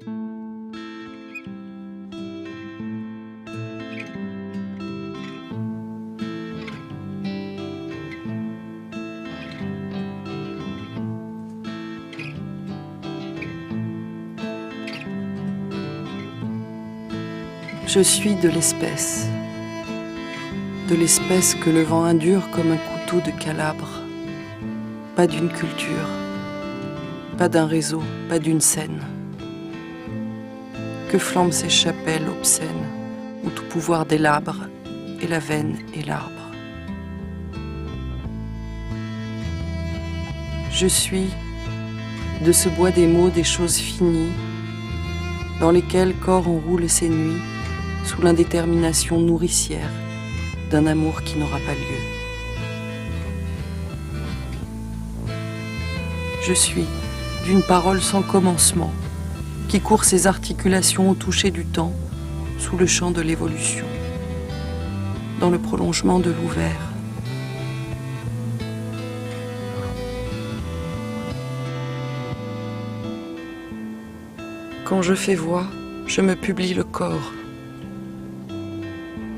Je suis de l'espèce que le vent indure comme un couteau de Calabre. Pas d'une culture, pas d'un réseau, pas d'une scène. Que flambent ces chapelles obscènes où tout pouvoir délabre et la veine et l'arbre. Je suis de ce bois des mots des choses finies dans lesquelles corps enroule ses nuits sous l'indétermination nourricière d'un amour qui n'aura pas lieu. Je suis d'une parole sans commencement, qui court ses articulations au toucher du temps, sous le champ de l'évolution, dans le prolongement de l'ouvert. Quand je fais voix, je me publie le corps.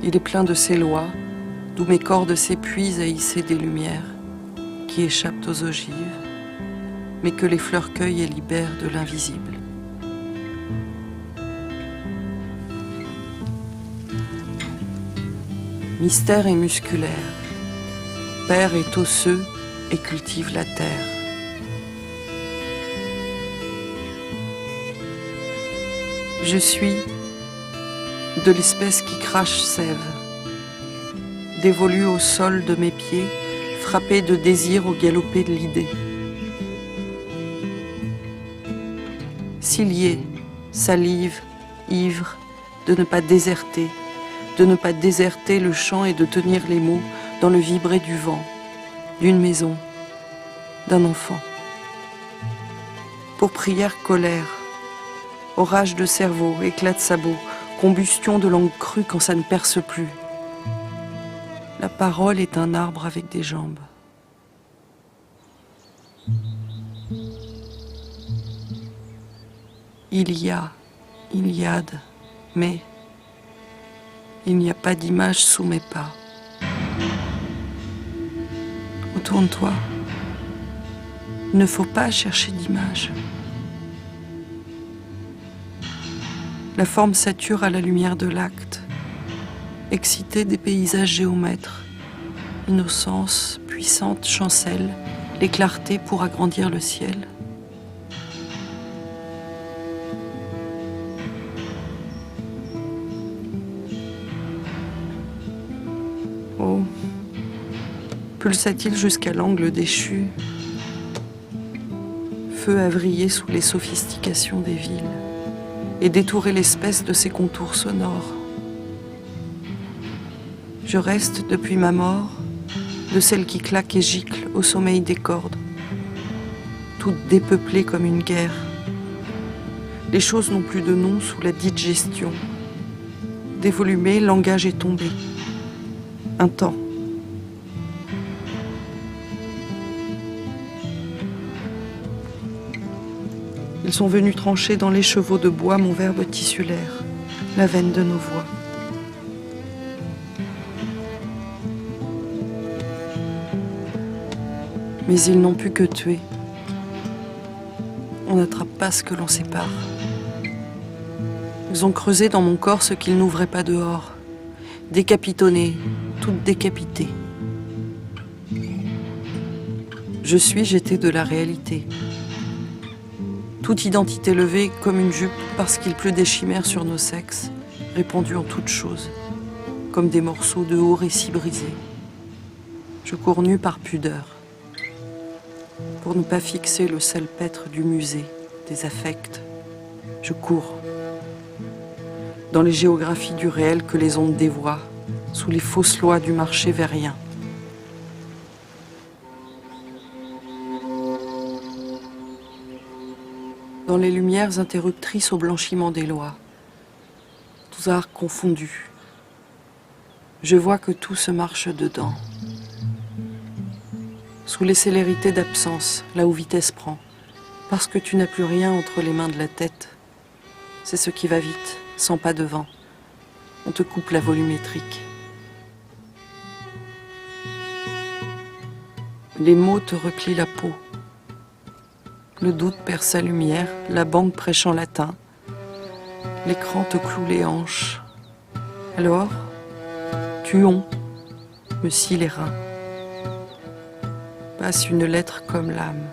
Il est plein de ces lois, d'où mes cordes s'épuisent à hisser des lumières qui échappent aux ogives, mais que les fleurs cueillent et libèrent de l'invisible. Mystère est musculaire, père est osseux et cultive la terre. Je suis de l'espèce qui crache sève, dévolue au sol de mes pieds, frappée de désir au galopé de l'idée. Cilier, salive, ivre, de ne pas déserter le chant et de tenir les mots dans le vibrer du vent, d'une maison, d'un enfant. Pour prière, colère, orage de cerveau, éclat de sabot, combustion de langue crue quand ça ne perce plus. La parole est un arbre avec des jambes. Il y a, Iliade, mais il n'y a pas d'image sous mes pas. Retourne-toi. Il ne faut pas chercher d'image. La forme sature à la lumière de l'acte, excitée des paysages géomètres. Innocence, puissante, chancelle, les clartés pour agrandir le ciel. Oh, pulsa-t-il jusqu'à l'angle déchu, feu à vriller sous les sophistications des villes et détourer l'espèce de ses contours sonores. Je reste depuis ma mort de celle qui claque et gicle au sommeil des cordes, toute dépeuplée comme une guerre. Les choses n'ont plus de nom sous la dite gestion. Dévolumé, le langage est tombé. Un temps. Ils sont venus trancher dans les chevaux de bois mon verbe tissulaire, la veine de nos voix. Mais ils n'ont pu que tuer. On n'attrape pas ce que l'on sépare. Ils ont creusé dans mon corps ce qu'ils n'ouvraient pas dehors. Décapitonné, toute décapitée. J'étais de la réalité. Toute identité levée comme une jupe parce qu'il pleut des chimères sur nos sexes, répandues en toutes choses, comme des morceaux de hauts récits brisés. Je cours nu par pudeur, pour ne pas fixer le salpêtre du musée, des affects. Je cours, dans les géographies du réel que les ondes dévoient, sous les fausses lois du marché verrien. Dans les lumières interruptrices au blanchiment des lois, tous arts confondus, je vois que tout se marche dedans. Sous les célérités d'absence, là où vitesse prend, parce que tu n'as plus rien entre les mains de la tête, c'est ce qui va vite, sans pas de vent. On te coupe la volumétrique. Les mots te replient la peau. Le doute perd sa lumière, la banque prêche en latin. L'écran te cloue les hanches. Alors, tuons, me scie les reins. Passe une lettre comme l'âme.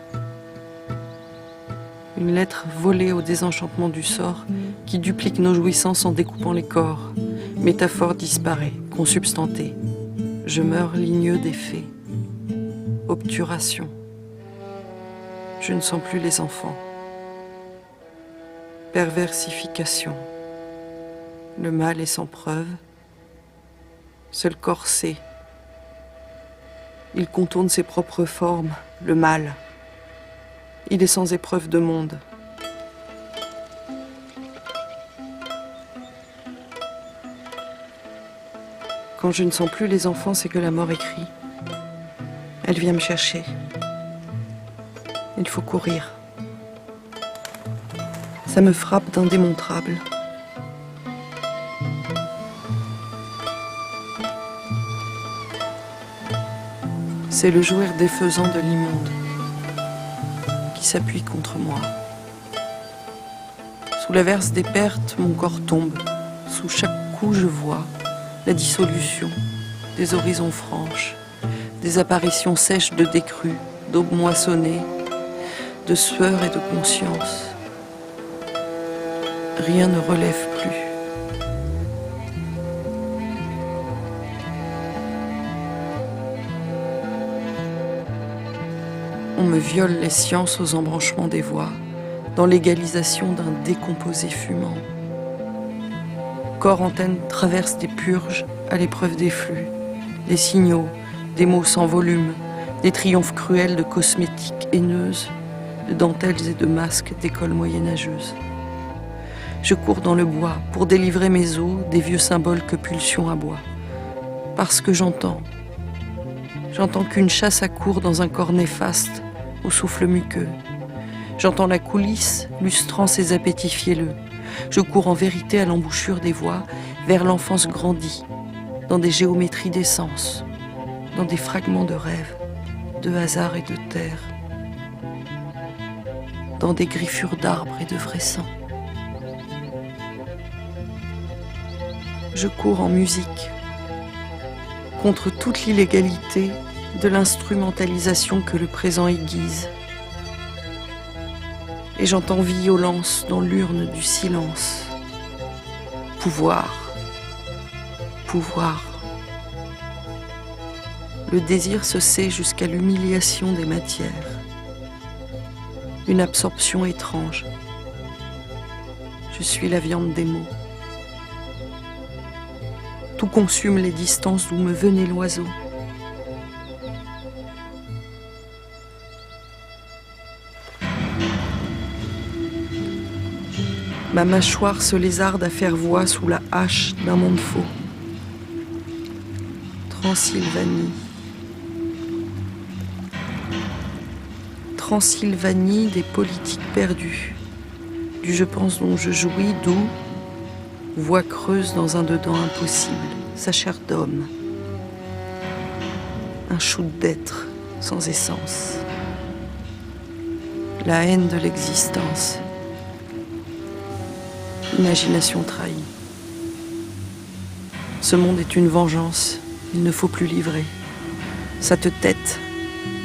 Une lettre volée au désenchantement du sort qui duplique nos jouissances en découpant les corps. Métaphore disparaît, consubstanté. Je meurs ligneux des faits. Obturation. Je ne sens plus les enfants. Perversification. Le mal est sans preuve. Seul corps sait. Il contourne ses propres formes, le mal. Il est sans épreuve de monde. Quand je ne sens plus les enfants, c'est que la mort écrit. Elle vient me chercher. Il faut courir. Ça me frappe d'indémontrable. C'est le jouir défaisant de l'immonde qui s'appuie contre moi. Sous l'averse des pertes, mon corps tombe. Sous chaque coup, je vois la dissolution des horizons franches, des apparitions sèches de décrus, d'aubes moissonnées, de sueur et de conscience. Rien ne relève plus. On me viole les sciences aux embranchements des voies, dans l'égalisation d'un décomposé fumant. Corps antenne traverse des purges à l'épreuve des flux, des signaux, des mots sans volume, des triomphes cruels de cosmétiques haineuses, de dentelles et de masques d'écoles moyenâgeuses. Je cours dans le bois pour délivrer mes os des vieux symboles que pulsion aboie. Parce que j'entends qu'une chasse accourt dans un corps néfaste, au souffle muqueux. J'entends la coulisse lustrant ses appétits fielleux. Je cours en vérité à l'embouchure des voies, vers l'enfance grandie, dans des géométries d'essence, dans des fragments de rêve, de hasard et de terre, dans des griffures d'arbres et de vrai sang. Je cours en musique, contre toute l'illégalité de l'instrumentalisation que le présent aiguise. Et j'entends violence dans l'urne du silence. Pouvoir, pouvoir. Le désir se sait jusqu'à l'humiliation des matières. Une absorption étrange. Je suis la viande des mots. Tout consume les distances d'où me venait l'oiseau. Ma mâchoire se lézarde à faire voix sous la hache d'un monde faux. Transylvanie. Transylvanie des politiques perdues, du je pense dont je jouis, d'où voix creuse dans un dedans impossible, sa chair d'homme. Un shoot d'être sans essence. La haine de l'existence. Imagination trahie. Ce monde est une vengeance, il ne faut plus livrer. Ça te tête,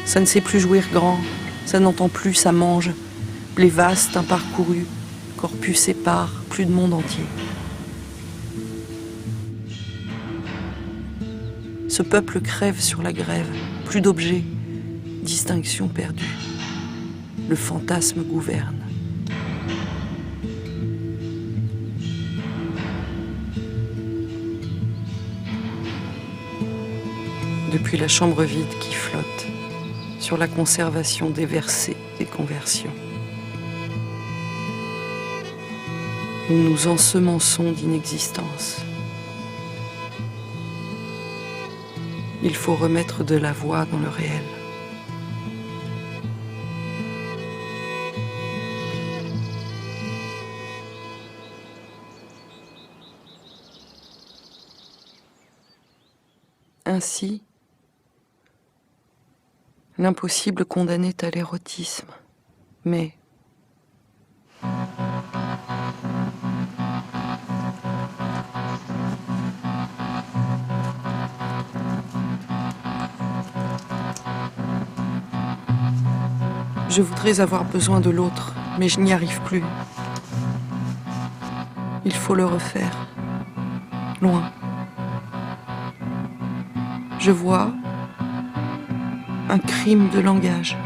ça ne sait plus jouir grand, ça n'entend plus, ça mange. Blé vaste, imparcouru, corpus épars, plus de monde entier. Ce peuple crève sur la grève, plus d'objets, distinction perdue. Le fantasme gouverne. Depuis la chambre vide qui flotte sur la conservation des versets des conversions. Nous nous ensemençons d'inexistence. Il faut remettre de la voix dans le réel. Ainsi, l'impossible condamnait à l'érotisme, mais je voudrais avoir besoin de l'autre, mais je n'y arrive plus. Il faut le refaire, loin. Je vois un crime de langage.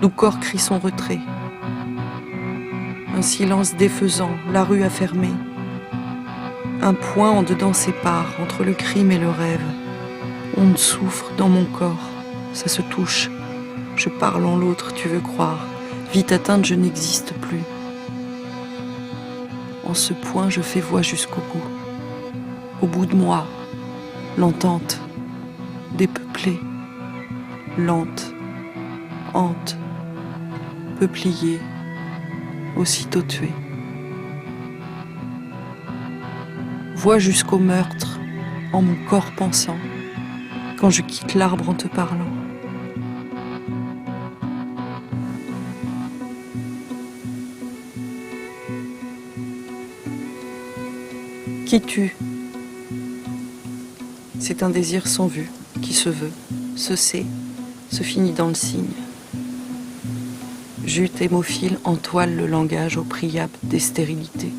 Nos corps crient son retrait. Un silence défaisant, la rue a fermé. Un point en dedans sépare entre le crime et le rêve. On souffre dans mon corps, ça se touche. Je parle en l'autre, tu veux croire. Vite atteinte, je n'existe plus. En ce point, je fais voix jusqu'au bout. Au bout de moi, l'entente, dépeuplée, lente, hante, peuplier, aussitôt tué. Voix jusqu'au meurtre, en mon corps pensant, quand je quitte l'arbre en te parlant. Qui tue? C'est un désir sans vue, qui se veut, se sait, se finit dans le signe. Jute hémophile entoile le langage au priable des stérilités.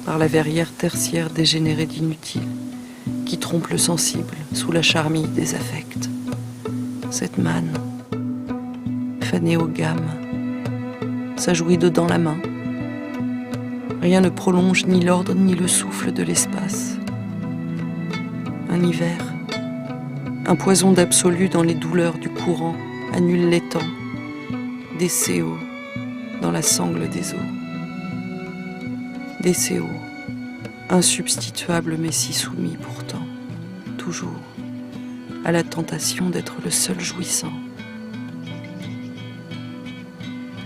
Par la verrière tertiaire dégénérée d'inutile, qui trompe le sensible sous la charmille des affects. Cette manne, fanée aux gammes, s'ajouit dedans la main. Rien ne prolonge ni l'ordre ni le souffle de l'espace. Un hiver, un poison d'absolu dans les douleurs du courant annule les temps, des CO dans la sangle des eaux. Des CO, insubstituables mais si soumis pourtant, toujours, à la tentation d'être le seul jouissant.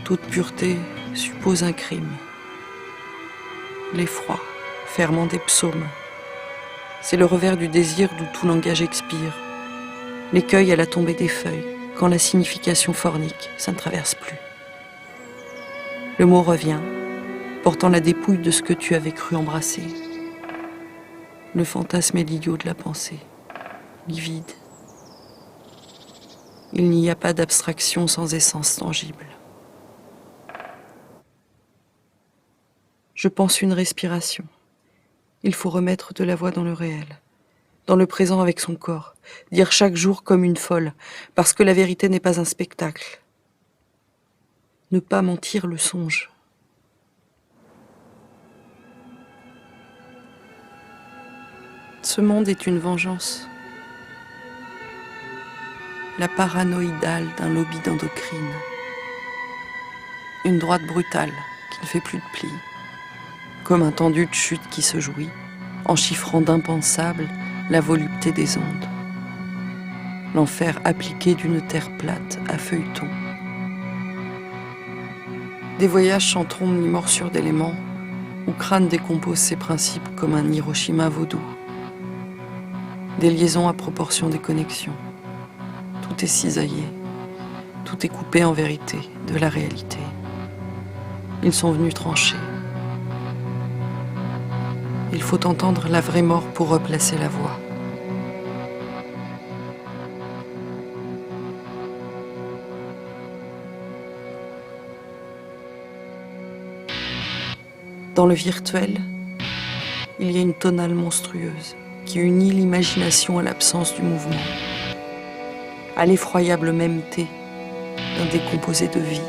Toute pureté suppose un crime. L'effroi, ferment des psaumes. C'est le revers du désir d'où tout langage expire. L'écueil à la tombée des feuilles, quand la signification fornique, ça ne traverse plus. Le mot revient, portant la dépouille de ce que tu avais cru embrasser. Le fantasme est l'idiot de la pensée, livide. Il n'y a pas d'abstraction sans essence tangible. Je pense une respiration. Il faut remettre de la voix dans le réel, dans le présent avec son corps, dire chaque jour comme une folle, parce que la vérité n'est pas un spectacle. Ne pas mentir le songe. Ce monde est une vengeance. La paranoïdale d'un lobby d'endocrine. Une droite brutale qui ne fait plus de plis. Comme un tendu de chute qui se jouit, en chiffrant d'impensable la volupté des ondes. L'enfer appliqué d'une terre plate à feuilleton. Des voyages sans trombe ni morsure d'éléments, où crâne décompose ses principes comme un Hiroshima vaudou. Des liaisons à proportion des connexions. Tout est cisaillé, tout est coupé en vérité de la réalité. Ils sont venus trancher. Il faut entendre la vraie mort pour replacer la voix. Dans le virtuel, il y a une tonale monstrueuse qui unit l'imagination à l'absence du mouvement, à l'effroyable mêmeté d'un décomposé de vie,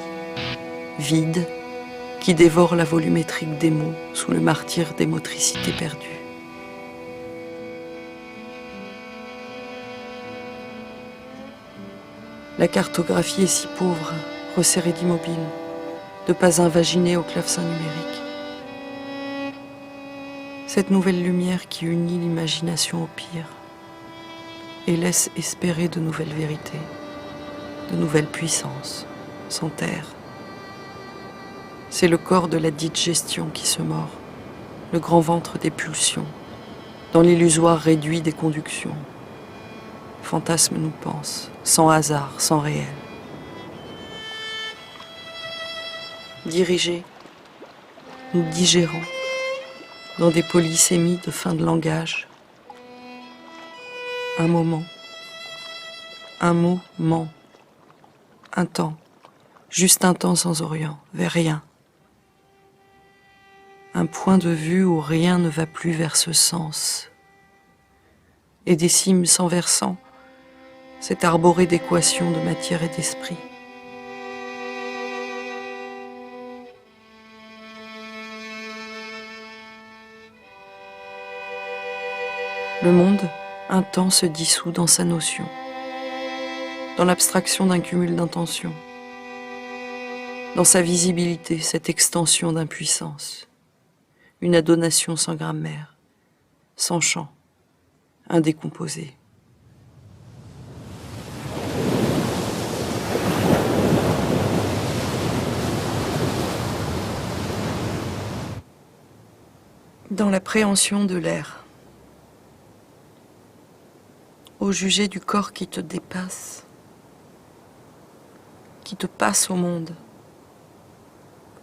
vide, qui dévore la volumétrique des mots sous le martyre des motricités perdues. La cartographie est si pauvre, resserrée d'immobile, de pas invaginer au clavecin numérique. Cette nouvelle lumière qui unit l'imagination au pire et laisse espérer de nouvelles vérités, de nouvelles puissances, sans terre. C'est le corps de la dite gestion qui se mord, le grand ventre des pulsions, dans l'illusoire réduit des conductions. Fantasme nous pense, sans hasard, sans réel. Dirigés, nous digérons dans des polysémies de fin de langage. Un moment, un mot ment, un temps, juste un temps sans orient, vers rien. Un point de vue où rien ne va plus vers ce sens. Et des cimes sans versant, cette arborée d'équations de matière et d'esprit. Le monde, un temps, se dissout dans sa notion, dans l'abstraction d'un cumul d'intentions, dans sa visibilité, cette extension d'impuissance, une adonation sans grammaire, sans chant, indécomposée. Dans l'appréhension de l'air, au juger du corps qui te dépasse, qui te passe au monde,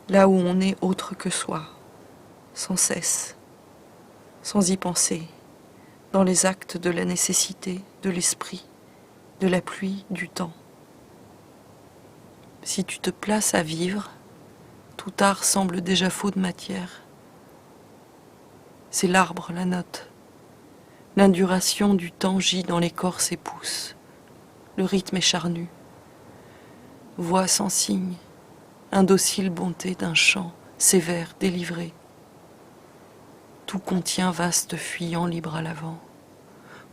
là où on est autre que soi, sans cesse, sans y penser, dans les actes de la nécessité, de l'esprit, de la pluie, du temps. Si tu te places à vivre, tout art semble déjà faux de matière. C'est l'arbre, la note. L'induration du temps gît dans l'écorce et pousse. Le rythme est charnu. Voix sans signe, indocile bonté d'un chant sévère, délivré. Tout contient vaste fuyant libre à l'avant.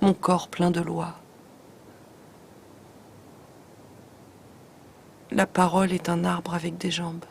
Mon corps plein de lois. La parole est un arbre avec des jambes.